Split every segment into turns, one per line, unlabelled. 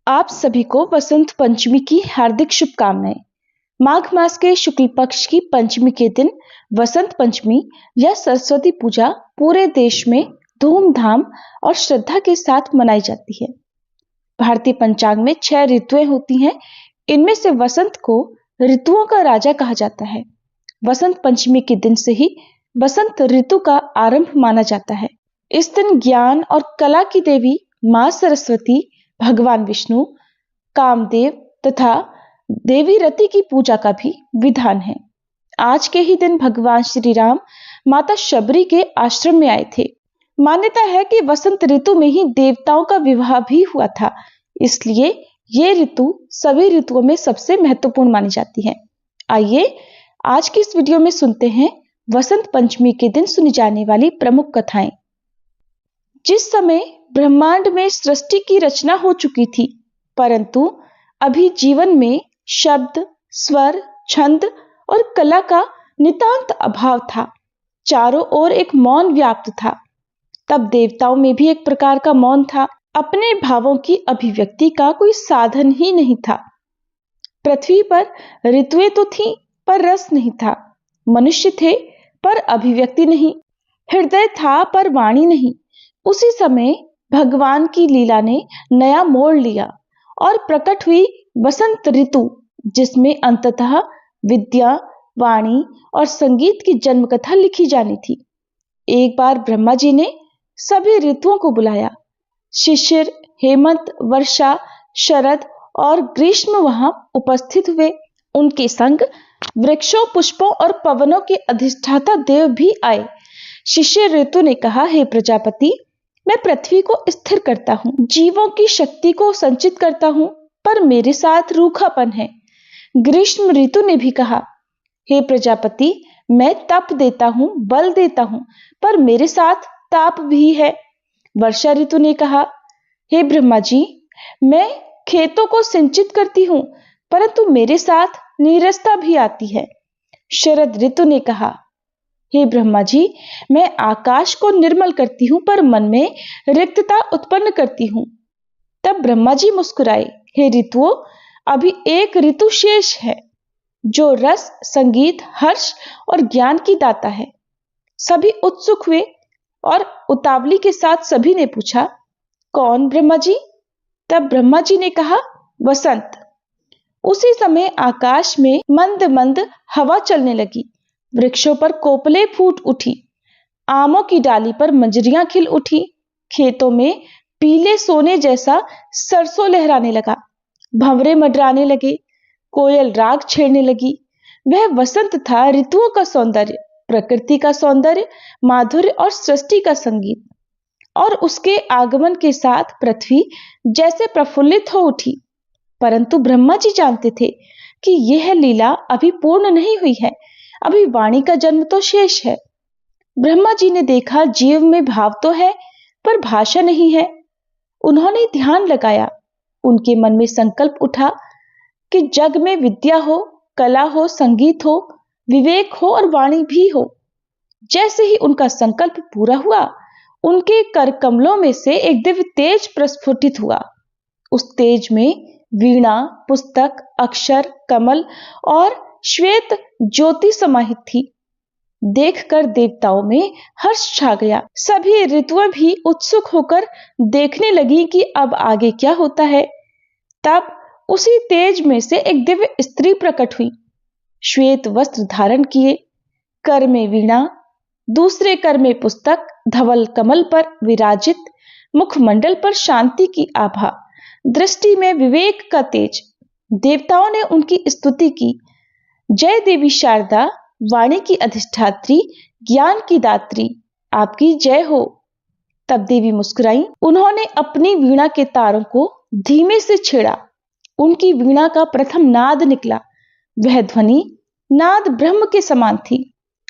आप सभी को वसंत पंचमी की हार्दिक शुभकामनाएं। माघ मास के शुक्ल पक्ष की पंचमी के दिन वसंत पंचमी या सरस्वती पूजा पूरे देश में धूमधाम और श्रद्धा के साथ मनाई जाती है। भारतीय पंचांग में 6 ऋतुएं होती हैं। इनमें से वसंत को ऋतुओं का राजा कहा जाता है। वसंत पंचमी के दिन से ही वसंत ऋतु का आरंभ माना जाता है। इस दिन ज्ञान और कला की देवी मां सरस्वती, भगवान विष्णु, कामदेव तथा देवी रति की पूजा का भी विधान है। आज के ही दिन भगवान श्री राम माता शबरी के आश्रम में आए थे। मान्यता है कि वसंत ऋतु में ही देवताओं का विवाह भी हुआ था, इसलिए ये ऋतु सभी ऋतुओं में सबसे महत्वपूर्ण मानी जाती है। आइए आज की इस वीडियो में सुनते हैं वसंत पंचमी के दिन सुनी जाने वाली प्रमुख कथाएं। जिस समय ब्रह्मांड में सृष्टि की रचना हो चुकी थी, परंतु अभी जीवन में शब्द, स्वर, छंद और कला का नितांत अभाव था। चारों ओर एक मौन व्याप्त था। तब देवताओं में भी एक प्रकार का मौन था। अपने भावों की अभिव्यक्ति का कोई साधन ही नहीं था। पृथ्वी पर ऋतुएं तो थीं, पर रस नहीं था। मनुष्य थे, पर अभिव्यक्ति नहीं। हृदय था, पर वाणी नहीं। उसी समय भगवान की लीला ने नया मोड़ लिया और प्रकट हुई वसंत ऋतु, जिसमें अंततः विद्या, वाणी और संगीत की जन्म कथा लिखी जानी थी। एक बार ब्रह्मा जी ने सभी ऋतुओं को बुलाया। शिशिर, हेमंत, वर्षा, शरद और ग्रीष्म वहां उपस्थित हुए। उनके संग वृक्षों, पुष्पों और पवनों के अधिष्ठाता देव भी आए। शिशिर ऋतु ने कहा, हे प्रजापति, मैं पृथ्वी को स्थिर करता हूँ, जीवों की शक्ति को संचित करता हूँ, पर मेरे साथ रूखापन है। ग्रीष्म ऋतु ने भी कहा, हे प्रजापति, मैं तप देता हूँ, बल देता हूँ, पर मेरे साथ ताप भी है। वर्षा ऋतु ने कहा, हे ब्रह्मा जी, मैं खेतों को सिंचित करती हूँ, परंतु मेरे साथ नीरसता भी आती है। शरद ऋतु ने कहा, हे ब्रह्मा जी, मैं आकाश को निर्मल करती हूं, पर मन में रिक्तता उत्पन्न करती हूं। तब ब्रह्मा जी मुस्कुराए, हे ऋतुओं, अभी एक ऋतु शेष है, जो रस, संगीत, हर्ष और ज्ञान की दाता है। सभी उत्सुक हुए और उतावली के साथ सभी ने पूछा, कौन ब्रह्मा जी? तब ब्रह्मा जी ने कहा, वसंत। उसी समय आकाश में मंद मंद हवा चलने लगी। वृक्षों पर कोपले फूट उठी। आमों की डाली पर मंजरियां खिल उठी। खेतों में पीले सोने जैसा सरसों लहराने लगा। भंवरे मंडराने लगे। कोयल राग छेड़ने लगी। वह वसंत था, ऋतुओं का सौंदर्य, प्रकृति का सौंदर्य, माधुर्य और सृष्टि का संगीत। और उसके आगमन के साथ पृथ्वी जैसे प्रफुल्लित हो उठी। परंतु ब्रह्मा जी जानते थे कि यह लीला अभी पूर्ण नहीं हुई है। अभी वाणी का जन्म तो शेष है। ब्रह्मा जी ने देखा, जीव में भाव तो है, पर भाषा नहीं है। उन्होंने ध्यान लगाया। उनके मन में संकल्प उठा कि जग में विद्या हो, कला हो, संगीत हो, विवेक हो और वाणी भी हो। जैसे ही उनका संकल्प पूरा हुआ, उनके कर कमलों में से एक दिव्य तेज प्रस्फुटित हुआ। उस तेज में वीणा, पुस्तक, अक्षर, कमल और श्वेत ज्योति समाहित थी। देखकर देवताओं में हर्ष छा गया। सभी ऋतुएं भी उत्सुक होकर देखने लगी कि अब आगे क्या होता है। तब उसी तेज में से एक दिव्य स्त्री प्रकट हुई। श्वेत वस्त्र धारण किए, कर में वीणा, दूसरे कर में पुस्तक, धवल कमल पर विराजित, मुखमंडल पर शांति की आभा, दृष्टि में विवेक का तेज। देवताओं ने उनकी स्तुति की। जय देवी शारदा, वाणी की अधिष्ठात्री, ज्ञान की दात्री, आपकी जय हो। तब देवी मुस्कुराई। उन्होंने अपनी वीणा के तारों को धीमे से छेड़ा। उनकी वीणा का प्रथम नाद निकला। वह ध्वनि नाद ब्रह्म के समान थी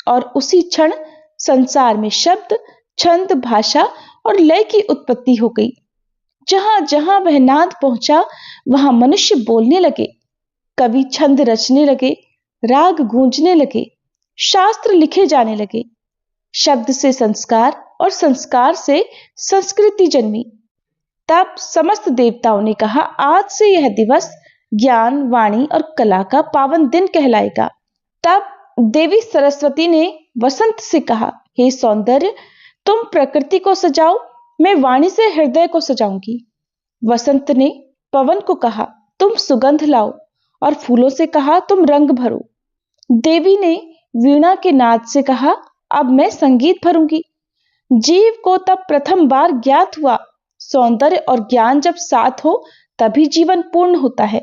और उसी क्षण संसार में शब्द, छंद, भाषा और लय की उत्पत्ति हो गई। जहां जहां वह नाद पहुंचा, वहां मनुष्य बोलने लगे, कवि छंद रचने लगे, राग गूंजने लगे, शास्त्र लिखे जाने लगे। शब्द से संस्कार और संस्कार से संस्कृति जन्मी। तब समस्त देवताओं ने कहा, आज से यह दिवस ज्ञान, वाणी और कला का पावन दिन कहलाएगा। तब देवी सरस्वती ने वसंत से कहा, हे सौंदर्य, तुम प्रकृति को सजाओ, मैं वाणी से हृदय को सजाऊंगी। वसंत ने पवन को कहा, तुम सुगंध लाओ, और फूलों से कहा, तुम रंग भरो। देवी ने वीणा के नाद से कहा, अब मैं संगीत भरूंगी। जीव को तब प्रथम बार ज्ञात हुआ, सौंदर्य और ज्ञान जब साथ हो तभी जीवन पूर्ण होता है।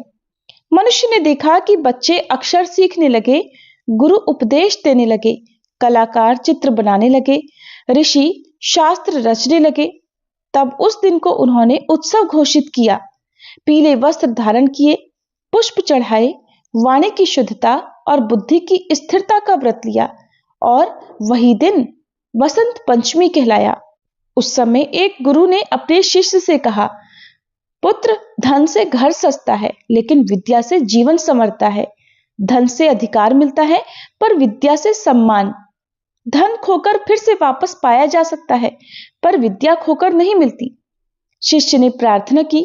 मनुष्य ने देखा कि बच्चे अक्षर सीखने लगे, गुरु उपदेश देने लगे, कलाकार चित्र बनाने लगे, ऋषि शास्त्र रचने लगे। तब उस दिन को उन्होंने उत्सव घोषित किया, पीले वस्त्र धारण किए, पुष्प चढ़ाए, वाणी की शुद्धता और बुद्धि की स्थिरता का व्रत लिया, और वही दिन वसंत पंचमी कहलाया। उस समय एक गुरु ने अपने शिष्य से कहा, पुत्र, धन से घर सस्ता है, लेकिन विद्या से जीवन संवरता है। धन से अधिकार मिलता है, पर विद्या से सम्मान। धन खोकर फिर से वापस पाया जा सकता है, पर विद्या खोकर नहीं मिलती। शिष्य ने प्रार्थना की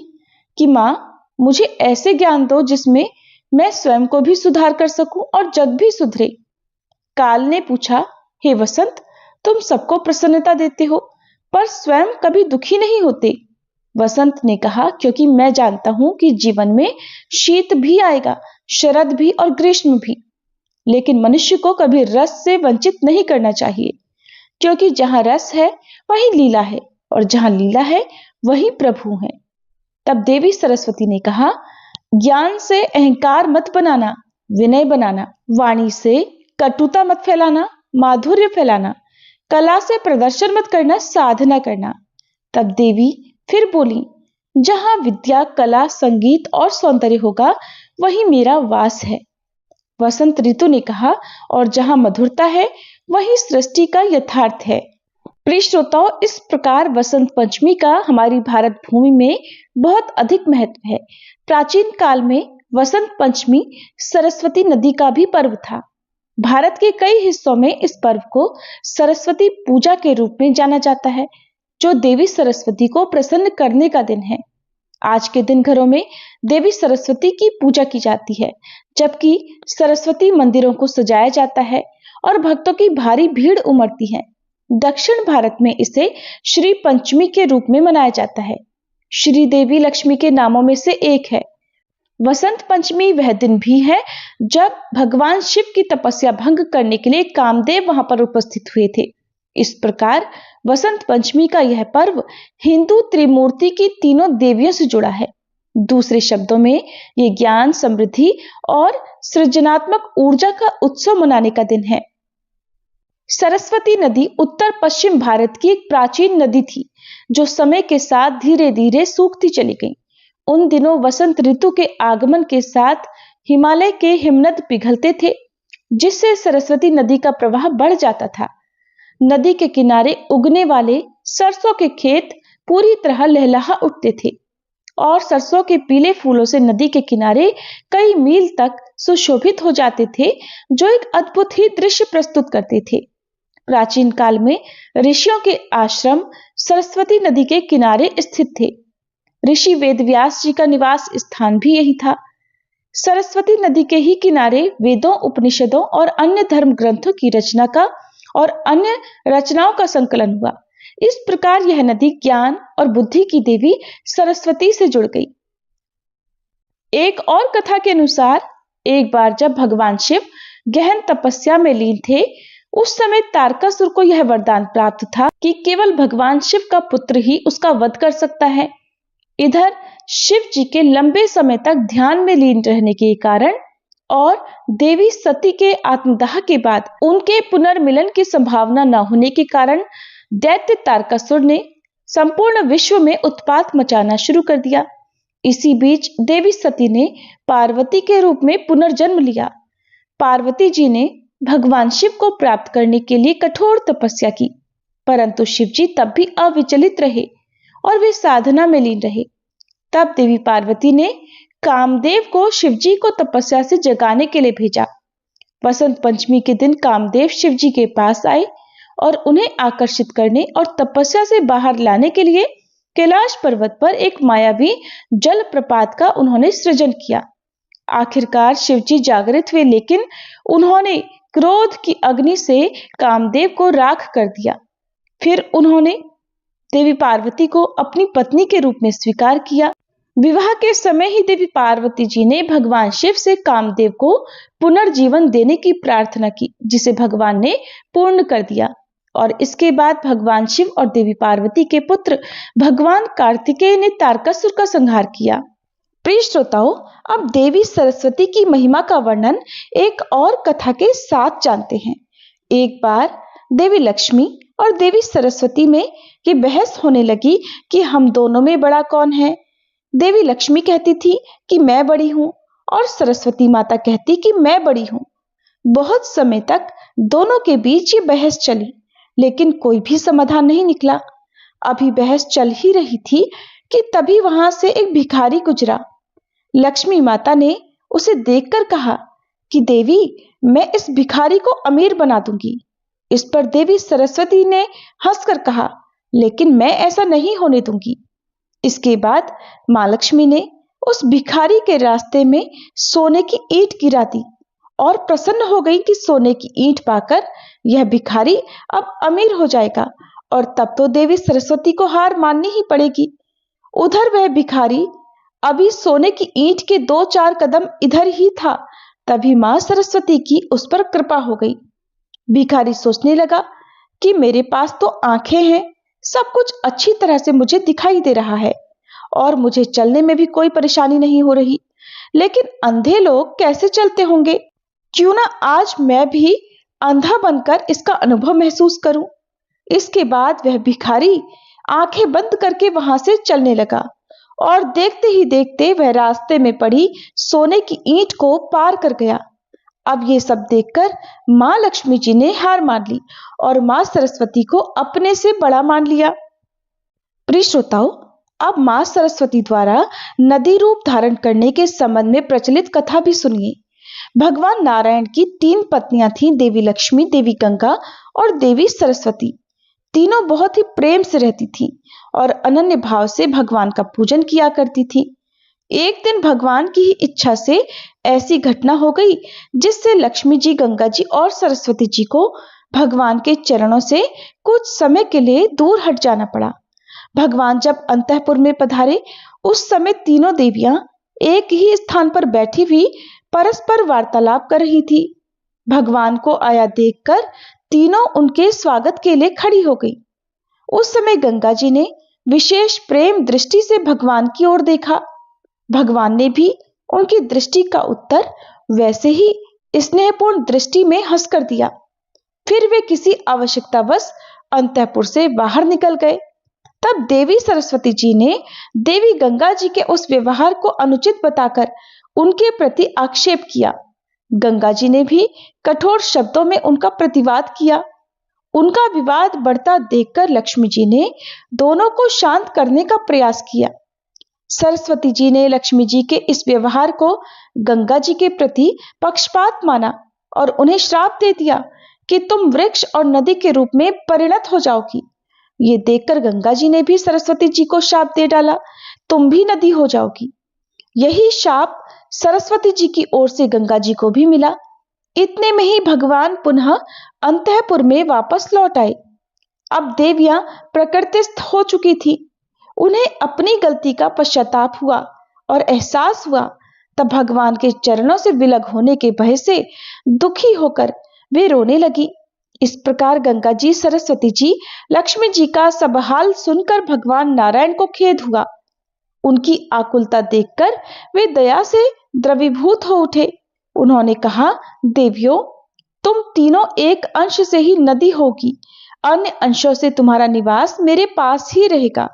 कि मां, मुझे ऐसे ज्ञान दो जिसमें मैं स्वयं को भी सुधार कर सकूं और जग भी सुधरे। काल ने पूछा, हे वसंत, तुम सबको प्रसन्नता देते हो, पर स्वयं कभी दुखी नहीं होते। वसंत ने कहा, क्योंकि मैं जानता हूं कि जीवन में शीत भी आएगा, शरद भी और ग्रीष्म भी, लेकिन मनुष्य को कभी रस से वंचित नहीं करना चाहिए, क्योंकि जहां रस है वहीं लीला है, और जहां लीला है वहीं प्रभु है। तब देवी सरस्वती ने कहा, ज्ञान से अहंकार मत बनाना, विनय बनाना, वाणी से कटुता मत फैलाना, माधुर्य फैलाना, कला से प्रदर्शन मत करना, साधना करना। तब देवी फिर बोली, जहां विद्या, कला, संगीत और सौंदर्य होगा वहीं मेरा वास है। वसंत ऋतु ने कहा, और जहां मधुरता है वहीं सृष्टि का यथार्थ है। प्रिय श्रोताओं, इस प्रकार वसंत पंचमी का हमारी भारत भूमि में बहुत अधिक महत्व है। प्राचीन काल में वसंत पंचमी सरस्वती नदी का भी पर्व था। भारत के कई हिस्सों में इस पर्व को सरस्वती पूजा के रूप में जाना जाता है, जो देवी सरस्वती को प्रसन्न करने का दिन है। आज के दिन घरों में देवी सरस्वती की पूजा की जाती है, जबकि सरस्वती मंदिरों को सजाया जाता है और भक्तों की भारी भीड़ उमड़ती है। दक्षिण भारत में इसे श्री पंचमी के रूप में मनाया जाता है। श्री देवी लक्ष्मी के नामों में से एक है। वसंत पंचमी वह दिन भी है जब भगवान शिव की तपस्या भंग करने के लिए कामदेव वहां पर उपस्थित हुए थे। इस प्रकार वसंत पंचमी का यह पर्व हिंदू त्रिमूर्ति की तीनों देवियों से जुड़ा है। दूसरे शब्दों में ये ज्ञान, समृद्धि और सृजनात्मक ऊर्जा का उत्सव मनाने का दिन है। सरस्वती नदी उत्तर पश्चिम भारत की एक प्राचीन नदी थी, जो समय के साथ धीरे धीरे सूखती चली गई। उन दिनों वसंत ऋतु के आगमन के साथ हिमालय के हिमनद पिघलते थे, जिससे सरस्वती नदी का प्रवाह बढ़ जाता था। नदी के किनारे उगने वाले सरसों के खेत पूरी तरह लहलहा उठते थे, और सरसों के पीले फूलों से नदी के किनारे कई मील तक सुशोभित हो जाते थे, जो एक अद्भुत ही दृश्य प्रस्तुत करते थे। प्राचीन काल में ऋषियों के आश्रम सरस्वती नदी के किनारे स्थित थे। ऋषि वेदव्यास जी का निवास स्थान भी यही था। सरस्वती नदी के ही किनारे वेदों, उपनिषदों और अन्य धर्म ग्रंथों की रचना का और अन्य रचनाओं का संकलन हुआ। इस प्रकार यह नदी ज्ञान और बुद्धि की देवी सरस्वती से जुड़ गई। एक और कथा के अनुसार एक बार जब भगवान शिव गहन तपस्या में लीन थे, उस समय तारकासुर को यह वरदान प्राप्त था कि केवल भगवान शिव का पुत्र ही उसका वध कर सकता है। इधर शिव जी के लंबे समय तक ध्यान में लीन रहने के कारण और देवी सती के आत्मदाह के बाद उनके पुनर्मिलन की संभावना न होने के कारण दैत्य तारकासुर ने संपूर्ण विश्व में उत्पात मचाना शुरू कर दिया। इसी बीच देवी सती ने पार्वती के रूप में पुनर्जन्म लिया। पार्वती जी ने भगवान शिव को प्राप्त करने के लिए कठोर तपस्या की, परंतु शिव जी तब भी अविचलित रहे और वे साधना में लीन रहे। तब देवी पार्वती ने कामदेव को शिव जी को तपस्या से जगाने के लिए भेजा। वसंत पंचमी के दिन कामदेव शिव जी के पास आए और उन्हें आकर्षित करने और तपस्या से बाहर लाने के लिए कैलाश पर्वत पर एक मायावी जल प्रपात का उन्होंने सृजन किया। आखिरकार शिवजी जागृत हुए, लेकिन उन्होंने क्रोध की अग्नि से कामदेव को राख कर दिया। फिर उन्होंने देवी पार्वती को अपनी पत्नी के रूप में स्वीकार किया। विवाह के समय ही देवी पार्वती जी ने भगवान शिव से कामदेव को पुनर्जीवन देने की प्रार्थना की, जिसे भगवान ने पूर्ण कर दिया। और इसके बाद भगवान शिव और देवी पार्वती के पुत्र भगवान कार्तिकेय ने तारकासुर का संहार किया। प्रिय श्रोताओं, अब देवी सरस्वती की महिमा का वर्णन एक और कथा के साथ जानते हैं। एक बार देवी लक्ष्मी और देवी सरस्वती में ये बहस होने लगी कि हम दोनों में बड़ा कौन है। देवी लक्ष्मी कहती थी कि मैं बड़ी हूं और सरस्वती माता कहती कि मैं बड़ी हूं। बहुत समय तक दोनों के बीच ये बहस चली, लेकिन कोई भी समाधान नहीं निकला। अभी बहस चल ही रही थी कि तभी वहां से एक भिखारी गुजरा। लक्ष्मी माता ने उसे देखकर कहा कि देवी, मैं इस भिखारी को अमीर बना दूंगी। इस पर देवी सरस्वती ने हंसकर कहा, लेकिन मैं ऐसा नहीं होने दूंगी। इसके बाद मां लक्ष्मी ने उस भिखारी के रास्ते में सोने की ईंट गिरा दी और प्रसन्न हो गई कि सोने की ईंट पाकर यह भिखारी अब अमीर हो जाएगा और तब तो देवी सरस्वती को हार माननी ही पड़ेगी। उधर वह भिखारी अभी सोने की ईंट के 2-4 कदम इधर ही था, तभी मां सरस्वती की उस पर कृपा हो गई। भिखारी सोचने लगा कि मेरे पास तो आंखें हैं, सब कुछ अच्छी तरह से मुझे दिखाई दे रहा है और मुझे चलने में भी कोई परेशानी नहीं हो रही, लेकिन अंधे लोग कैसे चलते होंगे? क्यों ना आज मैं भी अंधा बनकर इसका अनुभव महसूस करूं। इसके बाद वह भिखारी आंखें बंद करके वहां से चलने लगा और देखते ही देखते वह रास्ते में पड़ी सोने की ईंट को पार कर गया। अब ये सब देखकर मां लक्ष्मी जी ने हार मान ली और मां सरस्वती को अपने से बड़ा मान लिया। प्रिय श्रोताओं, अब मां सरस्वती द्वारा नदी रूप धारण करने के संबंध में प्रचलित कथा भी सुनिए। भगवान नारायण की 3 पत्नियां थीं, देवी लक्ष्मी, देवी गंगा और देवी सरस्वती। तीनों बहुत ही प्रेम से रहती थीं और अनन्य भाव से भगवान का पूजन किया करती थी। एक दिन भगवान की ही इच्छा से ऐसी घटना हो गई जिससे लक्ष्मी जी, गंगा जी और सरस्वती जी को भगवान के चरणों से कुछ समय के लिए दूर हट जाना पड़ा। भगवान जब अंतःपुर में पधारे, उस समय तीनों देवियां एक ही स्थान पर बैठी हुई परस्पर वार्तालाप कर रही थी। भगवान को आया देखकर तीनों उनके स्वागत के लिए खड़ी हो गई। उस समय गंगा जी ने विशेष प्रेम दृष्टि से भगवान की ओर देखा। भगवान ने भी उनकी दृष्टि का उत्तर वैसे ही स्नेहपूर्ण दृष्टि में हंसकर दिया। फिर वे किसी आवश्यकतावश अंतःपुर से बाहर निकल गए। तब देवी सरस्वती जी ने देवी गंगा जी के उस व्यवहार को अनुचित बताकर उनके प्रति आक्षेप किया। गंगा जी ने भी कठोर शब्दों में उनका प्रतिवाद किया। उनका विवाद बढ़ता देखकर लक्ष्मी जी ने दोनों को शांत करने का प्रयास किया। सरस्वती जी ने लक्ष्मी जी के इस व्यवहार को गंगा जी के प्रति पक्षपात माना और उन्हें श्राप दे दिया कि तुम वृक्ष और नदी के रूप में परिणत हो जाओगी। ये देखकर गंगा जी ने भी सरस्वती जी को शाप दे डाला, तुम भी नदी हो जाओगी। यही शाप सरस्वती जी की ओर से गंगा जी को भी मिला। इतने में ही भगवान पुनः अंतःपुर में वापस लौट आए। अब देवियां प्रकृतिस्थ हो चुकी थी। उन्हें अपनी गलती का पश्चाताप हुआ और एहसास हुआ। तब भगवान के चरणों से विलग होने के भय से दुखी होकर वे रोने लगी। इस प्रकार गंगा जी, सरस्वती जी, लक्ष्मी जी का सब हाल सुनकर भगवान नारायण को खेद हुआ। उनकी आकुलता देखकर वे दया से द्रवीभूत हो उठे। उन्होंने कहा, देवियों, तुम तीनों एक अंश से ही नदी होगी, अन्य अंशों से तुम्हारा निवास मेरे पास ही रहेगा।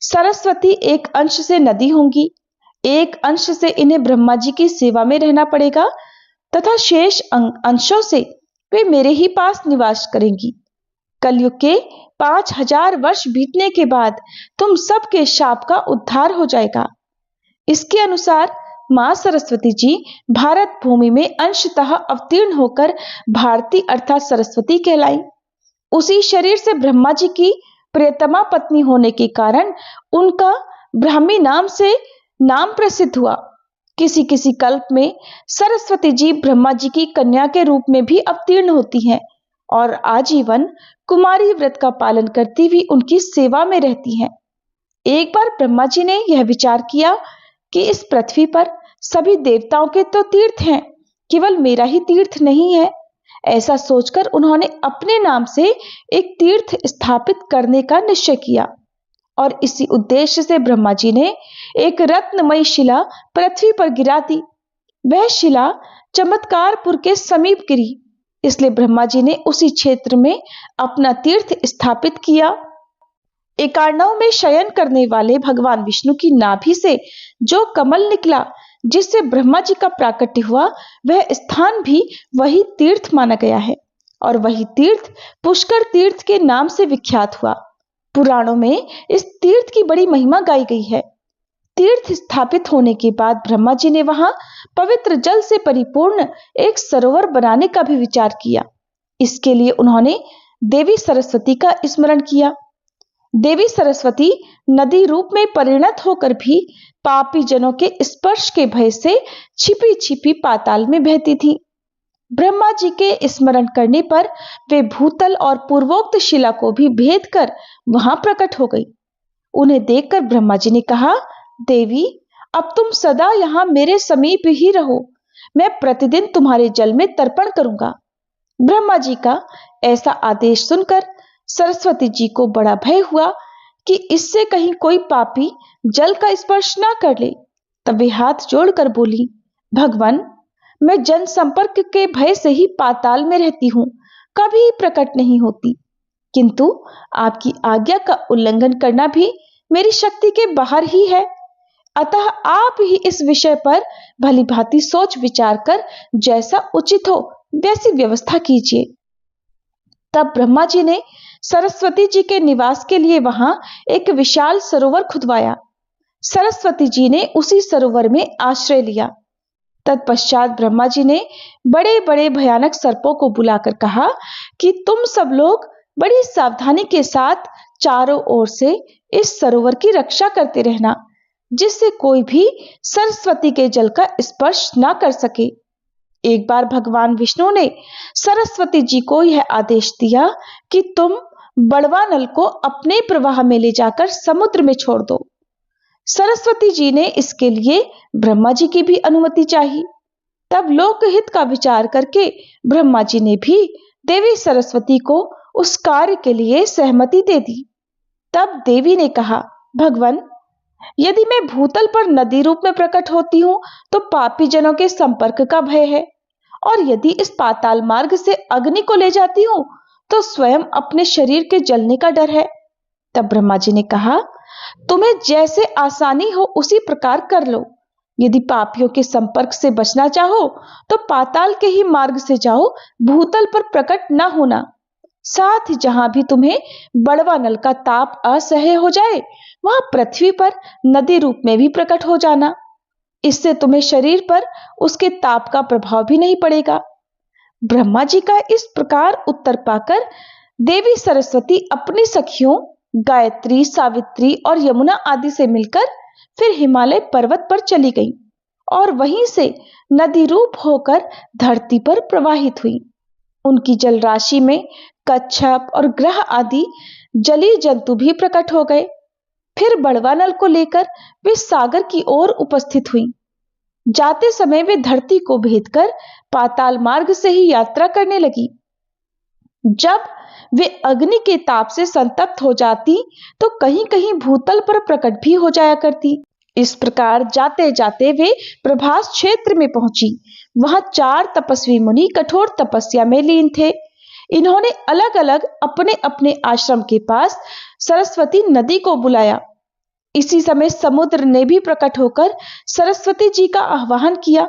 सरस्वती एक अंश से नदी होंगी, एक अंश से इन्हें ब्रह्मा जी की सेवा में रहना पड़ेगा तथा शेष अंशों से वे मेरे ही पास निवास करेंगी। कलयुग के 5000 वर्ष बीतने के बाद तुम सबके शाप का उद्धार हो जाएगा। इसके अनुसार मां सरस्वती जी भारत भूमि में अंशतः अवतीर्ण होकर भारती अर्थात सरस्वती कहलाई। उसी शरीर से ब्रह्मा जी की प्रियतमा पत्नी होने के कारण उनका ब्राह्मी नाम से नाम प्रसिद्ध हुआ। किसी किसी कल्प में सरस्वती जी ब्रह्मा जी की कन्या के रूप में भी अवतीर्ण होती हैं और आजीवन कुमारी व्रत का पालन करती हुई उनकी सेवा में रहती हैं। एक बार ब्रह्मा जी ने यह विचार किया कि इस पृथ्वी पर सभी देवताओं के तो तीर्थ हैं, केवल मेरा ही तीर्थ नहीं है। ऐसा सोचकर उन्होंने अपने नाम से एक तीर्थ स्थापित करने का निश्चय किया और इसी उद्देश्य से ब्रह्मा जी ने एक रत्नमयी शिला पृथ्वी पर गिरा दी। वह शिला चमत्कारपुर के समीप गिरी, इसलिए ब्रह्मा जी ने उसी क्षेत्र में अपना तीर्थ स्थापित किया। एकार्णव में शयन करने वाले भगवान विष्णु की नाभि से जो कमल निकला जिससे ब्रह्मा जी का प्राकट्य हुआ, वह स्थान भी वही तीर्थ माना गया है और वही तीर्थ पुष्कर तीर्थ के नाम से विख्यात हुआ। पुराणों में इस तीर्थ की बड़ी महिमा गाई गई है। तीर्थ स्थापित होने के बाद ब्रह्मा जी ने वहां पवित्र जल से परिपूर्ण एक सरोवर बनाने का भी विचार किया। इसके लिए उन्होंने देवी सरस्वती का स्मरण किया। देवी सरस्वती नदी रूप में परिणत होकर भी पापी जनों के स्पर्श के भय से छिपी छिपी पाताल में बहती थी। ब्रह्मा जी के स्मरण करने पर वे भूतल और पूर्वोक्त शिला को भी भेद कर वहां प्रकट हो गई। उन्हें देखकर ब्रह्मा जी ने कहा, देवी, अब तुम सदा यहां मेरे समीप ही रहो, मैं प्रतिदिन तुम्हारे जल में तर्पण करूंगा। ब्रह्मा जी का ऐसा आदेश सुनकर सरस्वती जी को बड़ा भय हुआ कि इससे कहीं कोई पापी जल का स्पर्श ना कर ले। तब वे हाथ जोड़कर बोली, भगवान, मैं जन संपर्क के भय से ही पाताल में रहती हूं, कभी प्रकट नहीं होती, किंतु आपकी आज्ञा का उल्लंघन करना भी मेरी शक्ति के बाहर ही है। अतः आप ही इस विषय पर भली भांति सोच विचार कर जैसा उचित हो वैसी व्यवस्था कीजिए। तब ब्रह्मा जी ने सरस्वती जी के निवास के लिए वहां एक विशाल सरोवर खुदवाया। सरस्वती जी ने उसी सरोवर में आश्रय लिया। तत्पश्चात ब्रह्मा जी ने बड़े बड़े भयानक सर्पों को बुलाकर कहा कि तुम सब लोग बड़ी सावधानी के साथ चारों ओर से इस सरोवर की रक्षा करते रहना, जिससे कोई भी सरस्वती के जल का स्पर्श ना कर सके। एक बार भगवान विष्णु ने सरस्वती जी को यह आदेश दिया कि तुम बड़वा नल को अपने प्रवाह में ले जाकर समुद्र में छोड़ दो। सरस्वती जी ने इसके लिए ब्रह्मा जी की भी अनुमति चाहिए। तब लोकहित का विचार करके ब्रह्मा जी ने भी देवी सरस्वती को उस कार्य के लिए सहमति दे दी। तब देवी ने कहा, भगवान, यदि मैं भूतल पर नदी रूप में प्रकट होती हूं तो पापी जनों के संपर्क का भय है, और यदि इस पाताल मार्ग से अग्नि को ले जाती हूं तो स्वयं अपने शरीर के जलने का डर है। तब ब्रह्मा जी ने कहा, तुम्हें जैसे आसानी हो उसी प्रकार कर लो। यदि पापियों के संपर्क से बचना चाहो तो पाताल के ही मार्ग से जाओ, भूतल पर प्रकट न होना। साथ ही जहां भी तुम्हें बड़वा नल का ताप असह्य हो जाए वहां पृथ्वी पर नदी रूप में भी प्रकट हो जाना। इससे तुम्हें शरीर पर उसके ताप का प्रभाव भी नहीं पड़ेगा। ब्रह्मा जी का इस प्रकार उत्तर पाकर देवी सरस्वती अपनी सखियों गायत्री, सावित्री और यमुना आदि से मिलकर फिर हिमालय पर्वत पर चली गई और वहीं से नदी रूप होकर धरती पर प्रवाहित हुई। उनकी जल राशि में कच्छप और ग्रह आदि जलीय जंतु भी प्रकट हो गए। फिर बड़वा नल को लेकर वे सागर की ओर उपस्थित हुई। जाते समय वे धरती को भेदकर पाताल मार्ग से ही यात्रा करने लगी। जब वे अग्नि के ताप से संतप्त हो जाती तो कहीं कहीं भूतल पर प्रकट भी हो जाया करती। इस प्रकार जाते जाते वे प्रभास क्षेत्र में पहुंची। वहां 4 तपस्वी मुनि कठोर तपस्या में लीन थे। इन्होंने अलग अलग अपने अपने आश्रम के पास सरस्वती नदी को बुलाया। इसी समय समुद्र ने भी प्रकट होकर सरस्वती जी का आह्वान किया।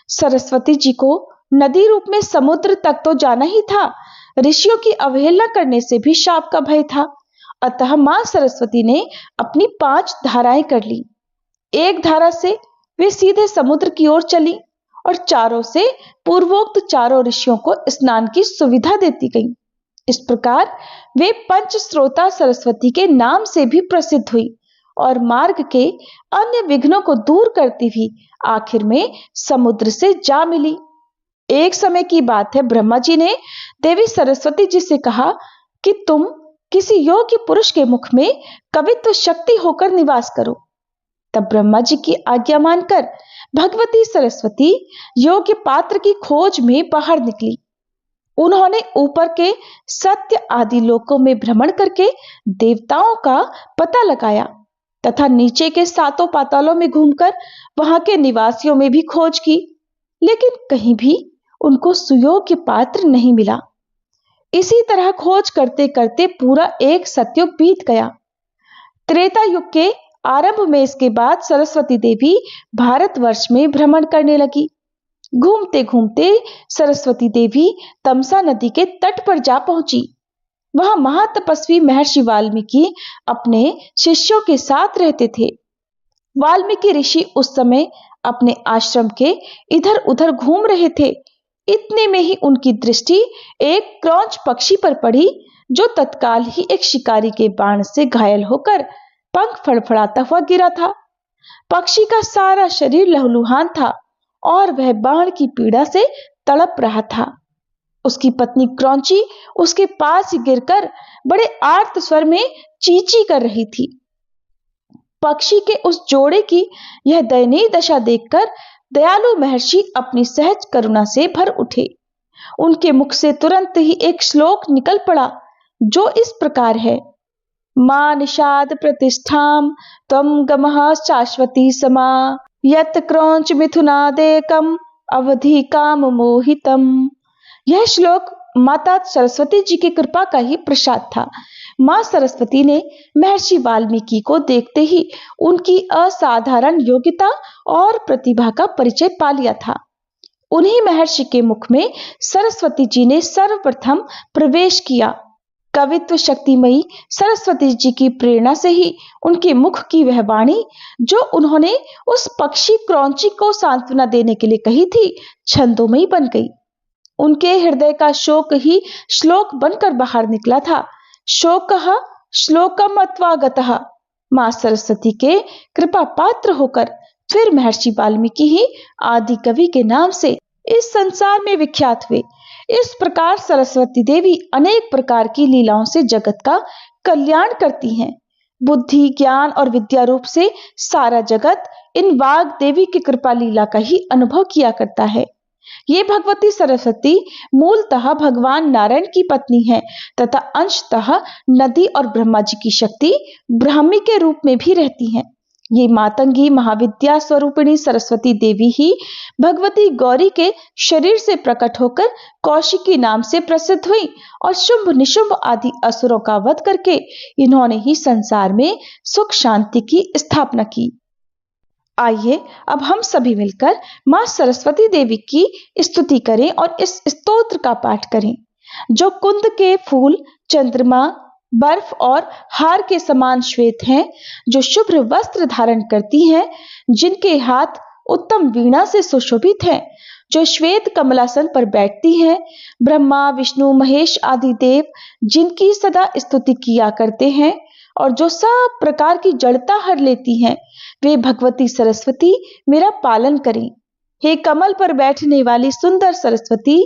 सरस्वती जी को नदी रूप में समुद्र तक तो जाना ही था, ऋषियों की अवहेलना करने से भी शाप का भय था। अतः मां सरस्वती ने अपनी 5 धाराएं कर ली। एक धारा से वे सीधे समुद्र की ओर चली और चारों से पूर्वोक्त चारों ऋषियों को स्नान की सुविधा देती गई। इस प्रकार वे पंच स्रोता सरस्वती के नाम से भी प्रसिद्ध हुई और मार्ग के अन्य विघ्नों को दूर करती हुई आखिर में समुद्र से जा मिली। एक समय की बात है, ब्रह्मा जी ने देवी सरस्वती जी से कहा कि तुम किसी योग्य पुरुष के मुख में कवित्व शक्ति होकर निवास करो। तब ब्रह्मा जी की आज्ञा मानकर भगवती सरस्वती योग्य पात्र की खोज में बाहर निकली। उन्होंने ऊपर के सत्य आदि लोकों में भ्रमण करके देवताओं का पता लगाया तथा नीचे के सातों पातालों में घूमकर वहां के निवासियों में भी खोज की, लेकिन कहीं भी उनको सुयोग्य पात्र नहीं मिला। इसी तरह खोज करते करते पूरा एक सतयुग बीत गया। त्रेता युग के आरंभ में इसके बाद सरस्वती देवी भारतवर्ष में भ्रमण करने लगी। घूमते घूमते सरस्वती देवी तमसा नदी के तट पर जा पहुंची। वहां महातपस्वी महर्षि वाल्मीकि अपने शिष्यों के साथ रहते थे। वाल्मीकि ऋषि उस समय अपने आश्रम के इधर उधर घूम रहे थे। इतने में ही उनकी दृष्टि एक क्रौंच पक्षी पर पड़ी, जो तत्काल ही एक शिकारी के बाण से घायल होकर पंख फड़फड़ाता हुआ गिरा था। पक्षी का सारा शरीर लहूलुहान था और वह बाण की पीड़ा से तड़प रहा था। उसकी पत्नी क्रौंची उसके पास ही गिरकर बड़े आर्त स्वर में चींची कर रही थी। पक्षी के उस जोड़े की यह दयनीय दशा देखकर दयालु महर्षि अपनी सहज करुणा से भर उठे। उनके मुख से तुरंत ही एक श्लोक निकल पड़ा, जो इस प्रकार है। मां निषाद प्रतिष्ठाम त्वं गमः शाश्वती समा यत क्रौंच मिथुनादेकम अवधि काम मोहितम। यह श्लोक माता सरस्वती जी की कृपा का ही प्रसाद था। मां सरस्वती ने महर्षि वाल्मीकि को देखते ही उनकी असाधारण योग्यता और प्रतिभा का परिचय पा लिया था। उन्हीं महर्षि के मुख में सरस्वती जी ने सर्वप्रथम प्रवेश किया। कवित्व शक्तिमयी सरस्वती जी की प्रेरणा से ही उनके मुख की वह वाणी, जो उन्होंने उस पक्षी क्रौंची को सांत्वना देने के लिए कही थी, छंदोमयी बन गई। उनके हृदय का शोक ही श्लोक बनकर बाहर निकला था। शोकः श्लोकम अथवा गतः। मां सरस्वती के कृपा पात्र होकर फिर महर्षि वाल्मीकि ही आदि कवि के नाम से इस संसार में विख्यात हुए। इस प्रकार सरस्वती देवी अनेक प्रकार की लीलाओं से जगत का कल्याण करती हैं। बुद्धि, ज्ञान और विद्या रूप से सारा जगत इन वाग देवी की कृपा लीला का ही अनुभव किया करता है। ये भगवती सरस्वती मूलतः भगवान नारायण की पत्नी है तथा अंशतः नदी और ब्रह्मा जी की शक्ति ब्राह्मी के रूप में भी रहती हैं। ये मातंगी महाविद्या स्वरूपिणी सरस्वती देवी ही भगवती गौरी के शरीर से प्रकट होकर कौशिकी नाम से प्रसिद्ध हुई और शुंभ निशुंभ आदि असुरों का वध करके इन्होंने ही संसार में सुख शांति की स्थापना की। आइए अब हम सभी मिलकर मां सरस्वती देवी की स्तुति करें और इस स्तोत्र का पाठ करें, जो कुंद के फूल, चंद्रमा, बर्फ और हार के समान श्वेत हैं, जो शुभ्र वस्त्र धारण करती हैं, जिनके हाथ उत्तम वीणा से सुशोभित हैं, जो श्वेत कमलासन पर बैठती हैं, ब्रह्मा, विष्णु, महेश आदि देव जिनकी सदा स्तुति किया करते हैं और जो सब प्रकार की जड़ता हर लेती हैं, वे भगवती सरस्वती मेरा पालन करें। हे कमल पर बैठने वाली सुंदर सरस्वती,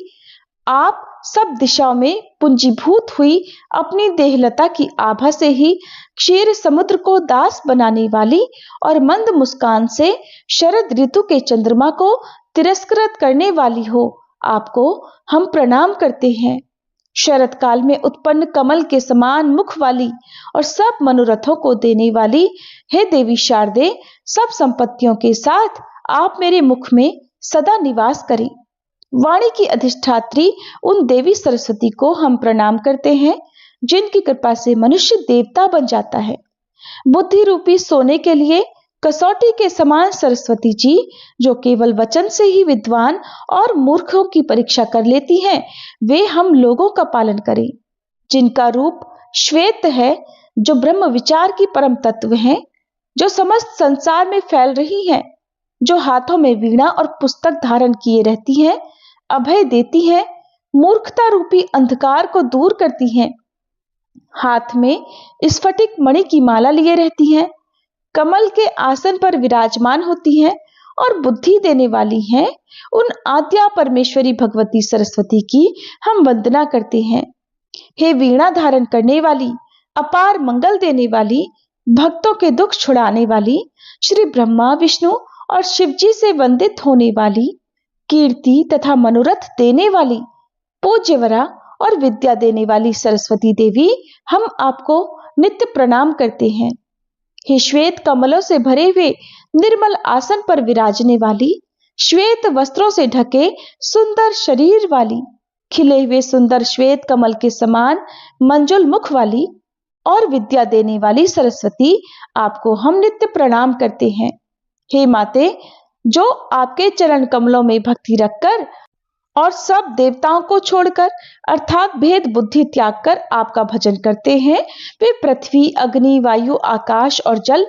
आप सब दिशाओं में पुंजीभूत हुई अपनी देहलता की आभा से ही क्षीर समुद्र को दास बनाने वाली और मंद मुस्कान से शरद ऋतु के चंद्रमा को तिरस्कृत करने वाली हो, आपको हम प्रणाम करते हैं। शरद काल में उत्पन्न कमल के समान मुख वाली और सब मनोरथों को देने वाली हे देवी शारदे, सब संपत्तियों के साथ आप मेरे मुख में सदा निवास करें। वाणी की अधिष्ठात्री उन देवी सरस्वती को हम प्रणाम करते हैं, जिनकी कृपा से मनुष्य देवता बन जाता है। बुद्धि रूपी सोने के लिए कसौटी के समान सरस्वती जी, जो केवल वचन से ही विद्वान और मूर्खों की परीक्षा कर लेती हैं, वे हम लोगों का पालन करें। जिनका रूप श्वेत है, जो ब्रह्म विचार की परम तत्व हैं, जो समस्त संसार में फैल रही हैं, जो हाथों में वीणा और पुस्तक धारण किए रहती हैं, अभय देती हैं, मूर्खता रूपी अंधकार को दूर करती हैं। हाथ में स्फटिक मणि की माला लिए रहती हैं, कमल के आसन पर विराजमान होती हैं और बुद्धि देने वाली हैं। उन आद्या परमेश्वरी भगवती सरस्वती की हम वंदना करते हैं। हे वीणा धारण करने वाली, अपार मंगल देने वाली, भक्तों के दुख छुड़ाने वाली, श्री ब्रह्मा विष्णु और शिव जी से वंदित होने वाली, कीर्ति तथा मनोरथ देने वाली, पूज्यवरा और विद्या देने वाली सरस्वती देवी, हम आपको नित्य प्रणाम करते हैं। हे श्वेत कमलों से भरे हुए निर्मल आसन पर विराजने वाली, श्वेत वस्त्रों से ढके सुंदर शरीर वाली, खिले हुए सुंदर श्वेत कमल के समान मंजुल मुख वाली और विद्या देने वाली सरस्वती, आपको हम नित्य प्रणाम करते हैं। हे माते, जो आपके चरण कमलों में भक्ति रखकर और सब देवताओं को छोड़कर अर्थात भेद बुद्धि त्याग कर आपका भजन करते हैं, वे पृथ्वी, अग्नि, वायु, आकाश और जल